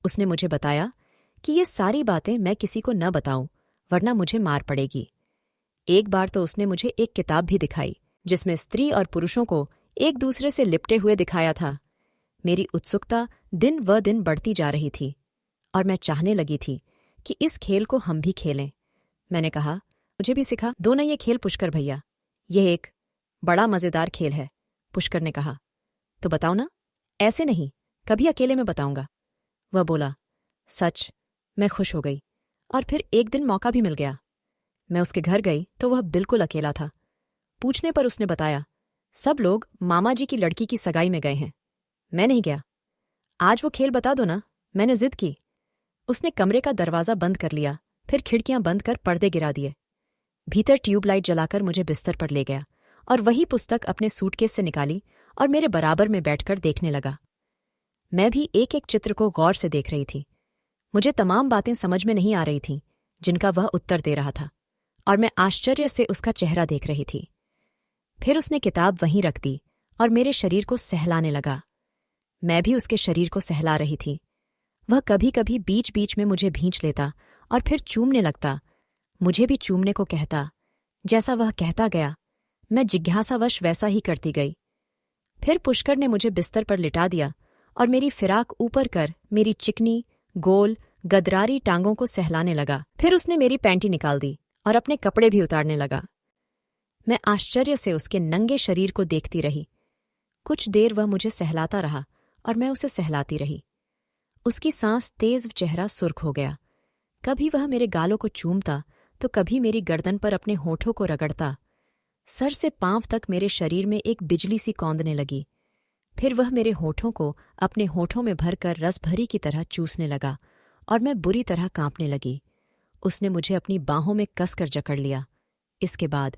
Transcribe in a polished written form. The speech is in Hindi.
उसने मुझे बताया कि ये सारी बातें मैं किसी को न बताऊं, वरना मुझे मार पड़ेगी। एक बार तो उसने मुझे एक किताब भी दिखाई जिसमें स्त्री और पुरुषों को एक दूसरे से लिपटे हुए दिखाया था। मेरी उत्सुकता दिन व दिन बढ़ती जा रही थी और मैं चाहने लगी थी कि इस खेल को हम भी खेलें। मैंने कहा, मुझे भी सिखा दो ना ये खेल पुष्कर भैया, यह एक बड़ा मज़ेदार खेल है। पुष्कर ने कहा, तो बताओ ना। ऐसे नहीं, कभी अकेले में बताऊंगा। वह बोला। सच। मैं खुश हो गई और फिर एक दिन मौका भी मिल गया। मैं उसके घर गई तो वह बिल्कुल अकेला था। पूछने पर उसने बताया, सब लोग मामा जी की लड़की की सगाई में गए हैं, मैं नहीं गया। आज वो खेल बता दो ना, मैंने जिद की। उसने कमरे का दरवाज़ा बंद कर लिया, फिर खिड़कियां बंद कर पर्दे गिरा दिए। भीतर ट्यूबलाइट जलाकर मुझे बिस्तर पर ले गया और वही पुस्तक अपने सूटकेस से निकाली और मेरे बराबर में बैठकर देखने लगा। मैं भी एक एक चित्र को गौर से देख रही थी। मुझे तमाम बातें समझ में नहीं आ रही थीं जिनका वह उत्तर दे रहा था, और मैं आश्चर्य से उसका चेहरा देख रही थी। फिर उसने किताब वहीं रख दी और मेरे शरीर को सहलाने लगा। मैं भी उसके शरीर को सहला रही थी। वह कभी कभी बीच बीच में मुझे भींच लेता और फिर चूमने लगता, मुझे भी चूमने को कहता। जैसा वह कहता गया, मैं जिज्ञासावश वैसा ही करती गई। फिर पुष्कर ने मुझे बिस्तर पर लिटा दिया और मेरी फिराक ऊपर कर मेरी चिकनी, गोल, गदरारी टांगों को सहलाने लगा। फिर उसने मेरी पैंटी निकाल दी और अपने कपड़े भी उतारने लगा। मैं आश्चर्य से उसके नंगे शरीर को देखती रही। कुछ देर वह मुझे सहलाता रहा और मैं उसे सहलाती रही। उसकी सांस तेज, चेहरा सुर्ख हो गया। कभी वह मेरे गालों को चूमता तो कभी मेरी गर्दन पर अपने होठों को रगड़ता। सर से पांव तक मेरे शरीर में एक बिजली सी कौंधने लगी। फिर वह मेरे होठों को अपने होठों में भरकर रस भरी की तरह चूसने लगा और मैं बुरी तरह कांपने लगी। उसने मुझे अपनी बाहों में कसकर जकड़ लिया। इसके बाद